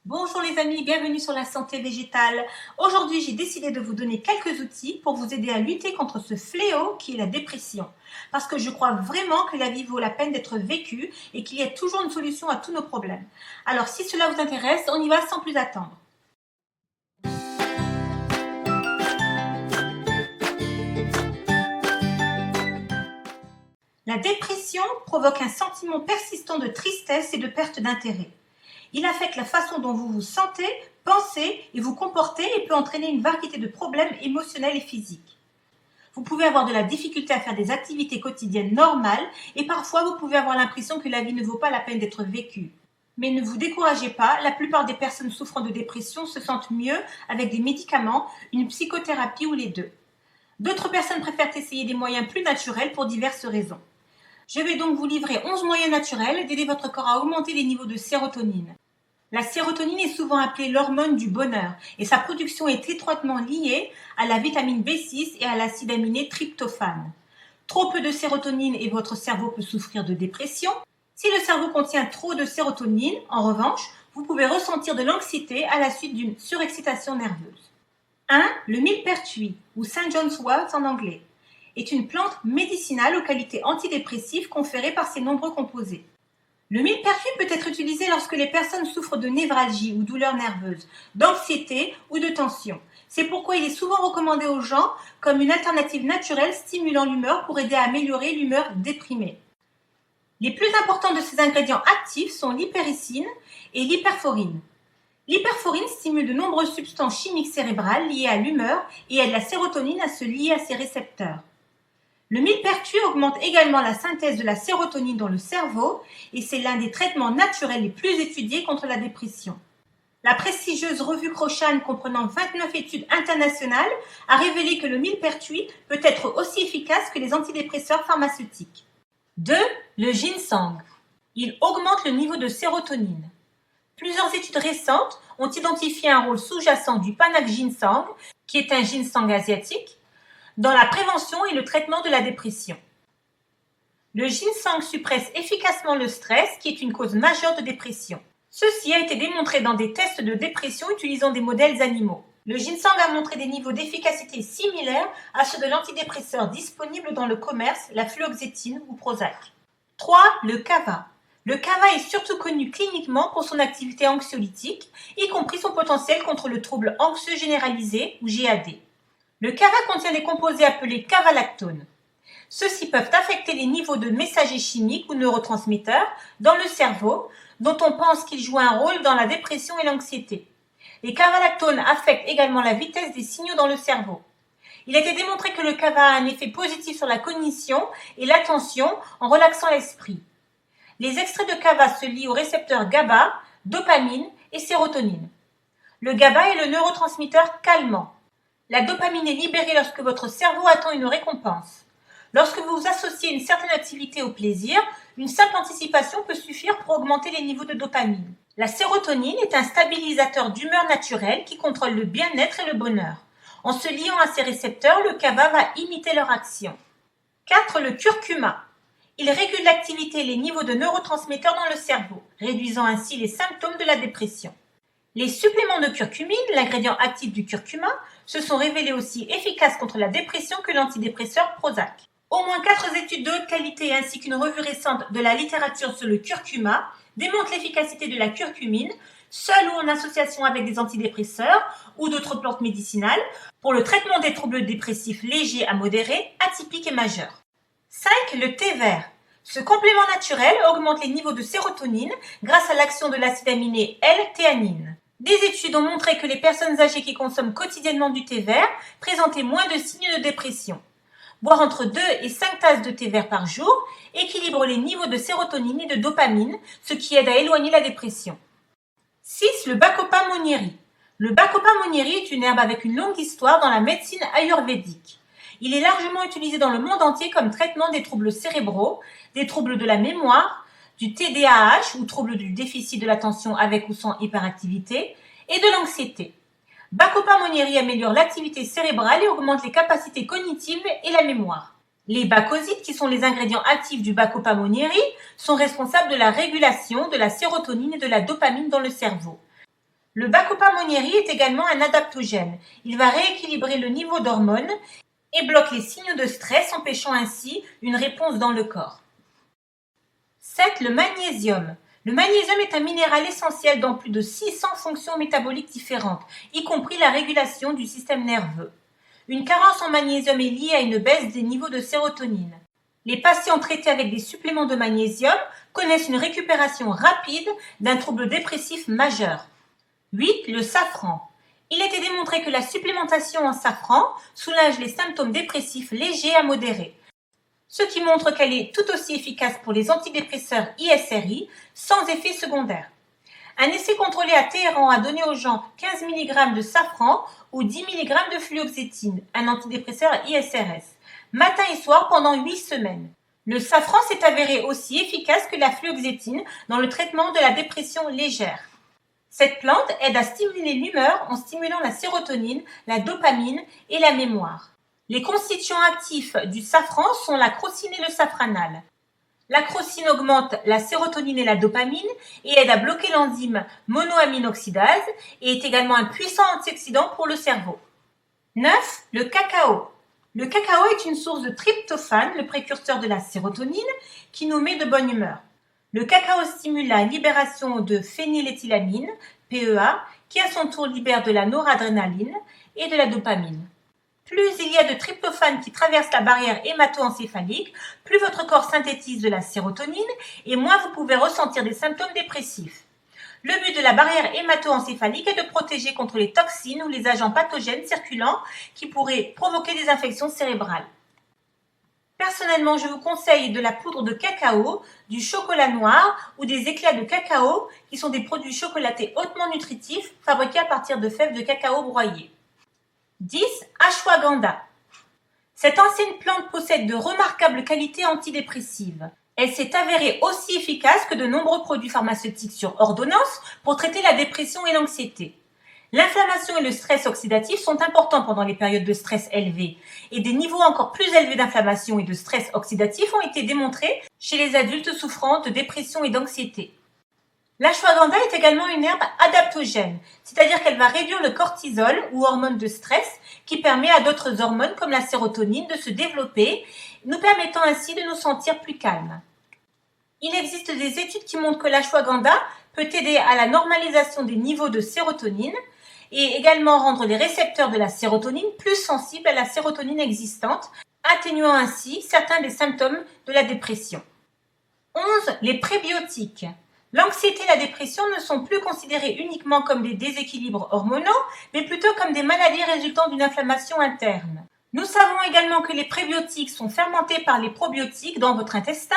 Bonjour les amis, bienvenue sur la santé végétale. Aujourd'hui, j'ai décidé de vous donner quelques outils pour vous aider à lutter contre ce fléau qui est la dépression. Parce que je crois vraiment que la vie vaut la peine d'être vécue et qu'il y a toujours une solution à tous nos problèmes. Alors si cela vous intéresse, on y va sans plus attendre. La dépression provoque un sentiment persistant de tristesse et de perte d'intérêt. Il affecte la façon dont vous vous sentez, pensez et vous comportez et peut entraîner une variété de problèmes émotionnels et physiques. Vous pouvez avoir de la difficulté à faire des activités quotidiennes normales et parfois vous pouvez avoir l'impression que la vie ne vaut pas la peine d'être vécue. Mais ne vous découragez pas, la plupart des personnes souffrant de dépression se sentent mieux avec des médicaments, une psychothérapie ou les deux. D'autres personnes préfèrent essayer des moyens plus naturels pour diverses raisons. Je vais donc vous livrer 11 moyens naturels d'aider votre corps à augmenter les niveaux de sérotonine. La sérotonine est souvent appelée l'hormone du bonheur et sa production est étroitement liée à la vitamine B6 et à l'acide aminé tryptophane. Trop peu de sérotonine et votre cerveau peut souffrir de dépression. Si le cerveau contient trop de sérotonine, en revanche, vous pouvez ressentir de l'anxiété à la suite d'une surexcitation nerveuse. 1. Le millepertuis, ou St. John's wort en anglais, est une plante médicinale aux qualités antidépressives conférées par ses nombreux composés. Le millepertuis peut être utilisé lorsque les personnes souffrent de névralgie ou douleurs nerveuses, d'anxiété ou de tension. C'est pourquoi il est souvent recommandé aux gens comme une alternative naturelle stimulant l'humeur pour aider à améliorer l'humeur déprimée. Les plus importants de ces ingrédients actifs sont l'hypericine et l'hyperforine. L'hyperforine stimule de nombreuses substances chimiques cérébrales liées à l'humeur et aide la sérotonine à se lier à ses récepteurs. Le millepertuis augmente également la synthèse de la sérotonine dans le cerveau et c'est l'un des traitements naturels les plus étudiés contre la dépression. La prestigieuse revue Cochrane, comprenant 29 études internationales, a révélé que le millepertuis peut être aussi efficace que les antidépresseurs pharmaceutiques. 2. Le ginseng. Il augmente le niveau de sérotonine. Plusieurs études récentes ont identifié un rôle sous-jacent du Panax ginseng, qui est un ginseng asiatique, dans la prévention et le traitement de la dépression. Le ginseng suppresse efficacement le stress, qui est une cause majeure de dépression. Ceci a été démontré dans des tests de dépression utilisant des modèles animaux. Le ginseng a montré des niveaux d'efficacité similaires à ceux de l'antidépresseur disponible dans le commerce, la fluoxétine ou Prozac. 3. Le kava. Le kava est surtout connu cliniquement pour son activité anxiolytique, y compris son potentiel contre le trouble anxieux généralisé ou GAD. Le kava contient des composés appelés kavalactones. Ceux-ci peuvent affecter les niveaux de messagers chimiques ou neurotransmetteurs dans le cerveau, dont on pense qu'ils jouent un rôle dans la dépression et l'anxiété. Les kavalactones affectent également la vitesse des signaux dans le cerveau. Il a été démontré que le kava a un effet positif sur la cognition et l'attention en relaxant l'esprit. Les extraits de kava se lient aux récepteurs GABA, dopamine et sérotonine. Le GABA est le neurotransmetteur calmant. La dopamine est libérée lorsque votre cerveau attend une récompense. Lorsque vous associez une certaine activité au plaisir, une simple anticipation peut suffire pour augmenter les niveaux de dopamine. La sérotonine est un stabilisateur d'humeur naturelle qui contrôle le bien-être et le bonheur. En se liant à ces récepteurs, le kava va imiter leur action. 4. Le curcuma. Il régule l'activité et les niveaux de neurotransmetteurs dans le cerveau, réduisant ainsi les symptômes de la dépression. Les suppléments de curcumine, l'ingrédient actif du curcuma, se sont révélés aussi efficaces contre la dépression que l'antidépresseur Prozac. Au moins 4 études de haute qualité ainsi qu'une revue récente de la littérature sur le curcuma démontrent l'efficacité de la curcumine, seule ou en association avec des antidépresseurs ou d'autres plantes médicinales, pour le traitement des troubles dépressifs légers à modérés, atypiques et majeurs. 5. Le thé vert. Ce complément naturel augmente les niveaux de sérotonine grâce à l'action de l'acide aminé L-théanine. Des études ont montré que les personnes âgées qui consomment quotidiennement du thé vert présentaient moins de signes de dépression. Boire entre 2 et 5 tasses de thé vert par jour équilibre les niveaux de sérotonine et de dopamine, ce qui aide à éloigner la dépression. 6. Le Bacopa monnieri. Le Bacopa monnieri est une herbe avec une longue histoire dans la médecine ayurvédique. Il est largement utilisé dans le monde entier comme traitement des troubles cérébraux, des troubles de la mémoire, du TDAH ou troubles du déficit de l'attention avec ou sans hyperactivité, et de l'anxiété. Bacopa monnieri améliore l'activité cérébrale et augmente les capacités cognitives et la mémoire. Les bacosides, qui sont les ingrédients actifs du Bacopa monnieri, sont responsables de la régulation de la sérotonine et de la dopamine dans le cerveau. Le Bacopa-Monnieri est également un adaptogène. Il va rééquilibrer le niveau d'hormones et bloque les signaux de stress, empêchant ainsi une réponse dans le corps. 7. Le magnésium. Le magnésium est un minéral essentiel dans plus de 600 fonctions métaboliques différentes, y compris la régulation du système nerveux. Une carence en magnésium est liée à une baisse des niveaux de sérotonine. Les patients traités avec des suppléments de magnésium connaissent une récupération rapide d'un trouble dépressif majeur. 8. Le safran. Il a été démontré que la supplémentation en safran soulage les symptômes dépressifs légers à modérés, ce qui montre qu'elle est tout aussi efficace pour les antidépresseurs ISRI sans effet secondaire. Un essai contrôlé à Téhéran a donné aux gens 15 mg de safran ou 10 mg de fluoxétine, un antidépresseur ISRS, matin et soir pendant 8 semaines. Le safran s'est avéré aussi efficace que la fluoxétine dans le traitement de la dépression légère. Cette plante aide à stimuler l'humeur en stimulant la sérotonine, la dopamine et la mémoire. Les constituants actifs du safran sont la crocine et le safranal. La crocine augmente la sérotonine et la dopamine et aide à bloquer l'enzyme monoamine oxydase et est également un puissant antioxydant pour le cerveau. 9. Le cacao. Le cacao est une source de tryptophane, le précurseur de la sérotonine, qui nous met de bonne humeur. Le cacao stimule la libération de phényléthylamine, PEA, qui à son tour libère de la noradrénaline et de la dopamine. Plus il y a de tryptophane qui traverse la barrière hémato-encéphalique, plus votre corps synthétise de la sérotonine et moins vous pouvez ressentir des symptômes dépressifs. Le but de la barrière hémato-encéphalique est de protéger contre les toxines ou les agents pathogènes circulants qui pourraient provoquer des infections cérébrales. Personnellement, je vous conseille de la poudre de cacao, du chocolat noir ou des éclats de cacao qui sont des produits chocolatés hautement nutritifs fabriqués à partir de fèves de cacao broyées. 10. Ashwagandha. Cette ancienne plante possède de remarquables qualités antidépressives. Elle s'est avérée aussi efficace que de nombreux produits pharmaceutiques sur ordonnance pour traiter la dépression et l'anxiété. L'inflammation et le stress oxydatif sont importants pendant les périodes de stress élevées et des niveaux encore plus élevés d'inflammation et de stress oxydatif ont été démontrés chez les adultes souffrant de dépression et d'anxiété. L'ashwagandha est également une herbe adaptogène, c'est-à-dire qu'elle va réduire le cortisol ou hormone de stress qui permet à d'autres hormones comme la sérotonine de se développer, nous permettant ainsi de nous sentir plus calmes. Il existe des études qui montrent que l'ashwagandha peut aider à la normalisation des niveaux de sérotonine et également rendre les récepteurs de la sérotonine plus sensibles à la sérotonine existante, atténuant ainsi certains des symptômes de la dépression. 11. Les prébiotiques. L'anxiété et la dépression ne sont plus considérées uniquement comme des déséquilibres hormonaux, mais plutôt comme des maladies résultant d'une inflammation interne. Nous savons également que les prébiotiques sont fermentés par les probiotiques dans votre intestin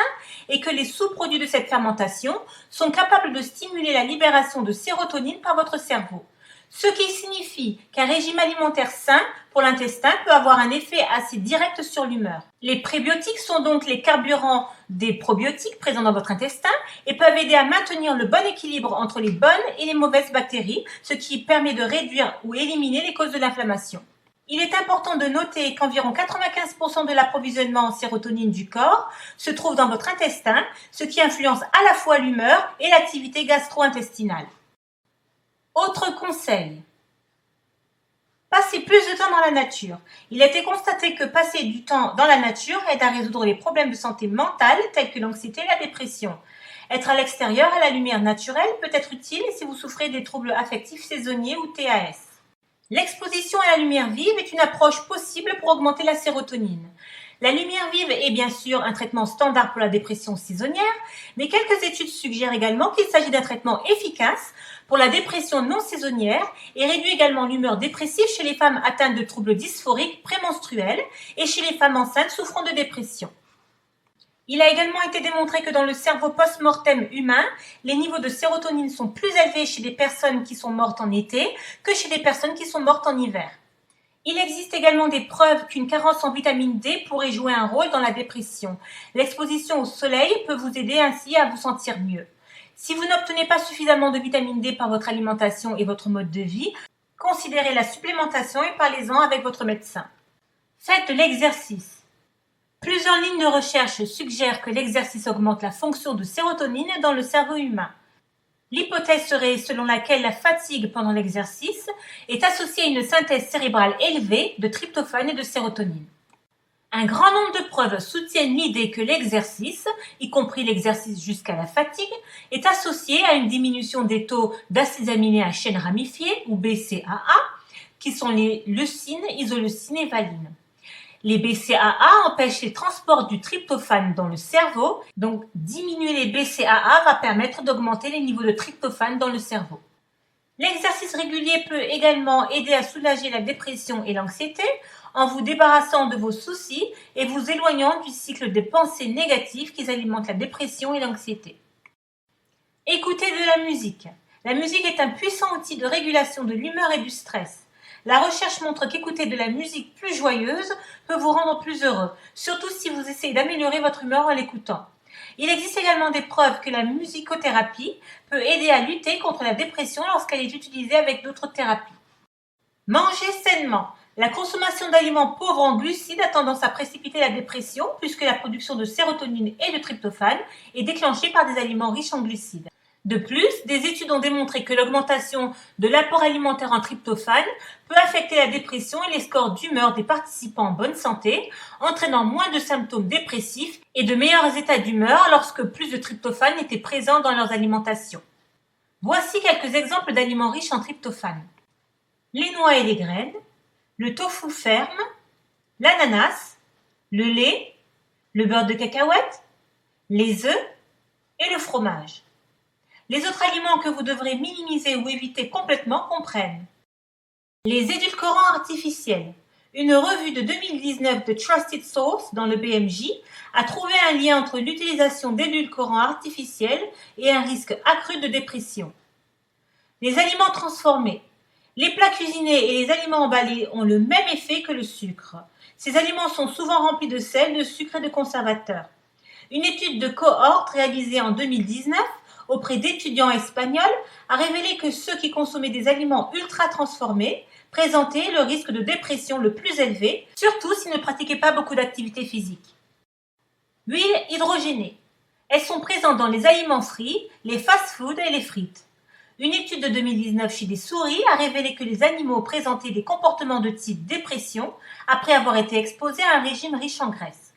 et que les sous-produits de cette fermentation sont capables de stimuler la libération de sérotonine par votre cerveau. Ce qui signifie qu'un régime alimentaire sain pour l'intestin peut avoir un effet assez direct sur l'humeur. Les prébiotiques sont donc les carburants des probiotiques présents dans votre intestin et peuvent aider à maintenir le bon équilibre entre les bonnes et les mauvaises bactéries, ce qui permet de réduire ou éliminer les causes de l'inflammation. Il est important de noter qu'environ 95% de l'approvisionnement en sérotonine du corps se trouve dans votre intestin, ce qui influence à la fois l'humeur et l'activité gastro-intestinale. Autre conseil, passez plus de temps dans la nature. Il a été constaté que passer du temps dans la nature aide à résoudre les problèmes de santé mentale tels que l'anxiété et la dépression. Être à l'extérieur à la lumière naturelle peut être utile si vous souffrez des troubles affectifs saisonniers ou TAS. L'exposition à la lumière vive est une approche possible pour augmenter la sérotonine. La lumière vive est bien sûr un traitement standard pour la dépression saisonnière, mais quelques études suggèrent également qu'il s'agit d'un traitement efficace pour la dépression non saisonnière et réduit également l'humeur dépressive chez les femmes atteintes de troubles dysphoriques prémenstruels et chez les femmes enceintes souffrant de dépression. Il a également été démontré que dans le cerveau post-mortem humain, les niveaux de sérotonine sont plus élevés chez les personnes qui sont mortes en été que chez les personnes qui sont mortes en hiver. Il existe également des preuves qu'une carence en vitamine D pourrait jouer un rôle dans la dépression. L'exposition au soleil peut vous aider ainsi à vous sentir mieux. Si vous n'obtenez pas suffisamment de vitamine D par votre alimentation et votre mode de vie, considérez la supplémentation et parlez-en avec votre médecin. Faites de l'exercice. Plusieurs lignes de recherche suggèrent que l'exercice augmente la fonction de sérotonine dans le cerveau humain. L'hypothèse serait selon laquelle la fatigue pendant l'exercice est associée à une synthèse cérébrale élevée de tryptophane et de sérotonine. Un grand nombre de preuves soutiennent l'idée que l'exercice, y compris l'exercice jusqu'à la fatigue, est associé à une diminution des taux d'acides aminés à chaîne ramifiée, ou BCAA, qui sont les leucine, isoleucine et valine. Les BCAA empêchent les transports du tryptophane dans le cerveau, donc diminuer les BCAA va permettre d'augmenter les niveaux de tryptophane dans le cerveau. L'exercice régulier peut également aider à soulager la dépression et l'anxiété en vous débarrassant de vos soucis et vous éloignant du cycle des pensées négatives qui alimentent la dépression et l'anxiété. Écoutez de la musique. La musique est un puissant outil de régulation de l'humeur et du stress. La recherche montre qu'écouter de la musique plus joyeuse peut vous rendre plus heureux, surtout si vous essayez d'améliorer votre humeur en l'écoutant. Il existe également des preuves que la musicothérapie peut aider à lutter contre la dépression lorsqu'elle est utilisée avec d'autres thérapies. Mangez sainement. La consommation d'aliments pauvres en glucides a tendance à précipiter la dépression puisque la production de sérotonine et de tryptophane est déclenchée par des aliments riches en glucides. De plus, des études ont démontré que l'augmentation de l'apport alimentaire en tryptophane peut affecter la dépression et les scores d'humeur des participants en bonne santé, entraînant moins de symptômes dépressifs et de meilleurs états d'humeur lorsque plus de tryptophane était présent dans leurs alimentations. Voici quelques exemples d'aliments riches en tryptophane. Les noix et les graines, le tofu ferme, l'ananas, le lait, le beurre de cacahuète, les œufs et le fromage. Les autres aliments que vous devrez minimiser ou éviter complètement comprennent les édulcorants artificiels. Une revue de 2019 de Trusted Source dans le BMJ a trouvé un lien entre l'utilisation d'édulcorants artificiels et un risque accru de dépression. Les aliments transformés. Les plats cuisinés et les aliments emballés ont le même effet que le sucre. Ces aliments sont souvent remplis de sel, de sucre et de conservateurs. Une étude de cohorte réalisée en 2019 auprès d'étudiants espagnols a révélé que ceux qui consommaient des aliments ultra transformés présentaient le risque de dépression le plus élevé, surtout s'ils ne pratiquaient pas beaucoup d'activité physique. Huiles hydrogénées. Elles sont présentes dans les aliments frits, les fast-foods et les frites. Une étude de 2019 chez des souris a révélé que les animaux présentaient des comportements de type dépression après avoir été exposés à un régime riche en graisse.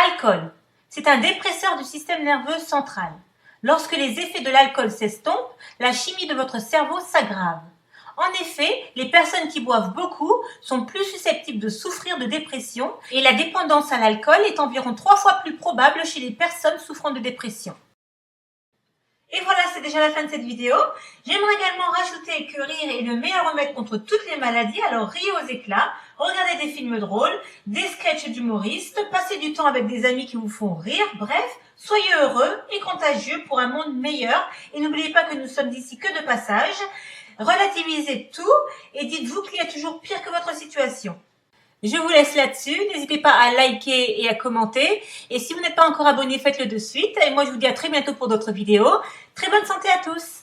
Alcool. C'est un dépresseur du système nerveux central. Lorsque les effets de l'alcool s'estompent, la chimie de votre cerveau s'aggrave. En effet, les personnes qui boivent beaucoup sont plus susceptibles de souffrir de dépression et la dépendance à l'alcool est environ 3 fois plus probable chez les personnes souffrant de dépression. Et voilà, c'est déjà la fin de cette vidéo. J'aimerais également rajouter que rire est le meilleur remède contre toutes les maladies, alors riez aux éclats, regardez des films drôles, des sketchs d'humoristes, passez du temps avec des amis qui vous font rire, bref, soyez heureux et contagieux pour un monde meilleur. Et n'oubliez pas que nous sommes d'ici que de passage. Relativisez tout et dites-vous qu'il y a toujours pire que votre situation. Je vous laisse là-dessus, n'hésitez pas à liker et à commenter. Et si vous n'êtes pas encore abonné, faites-le de suite. Et moi, je vous dis à très bientôt pour d'autres vidéos. Très bonne santé à tous!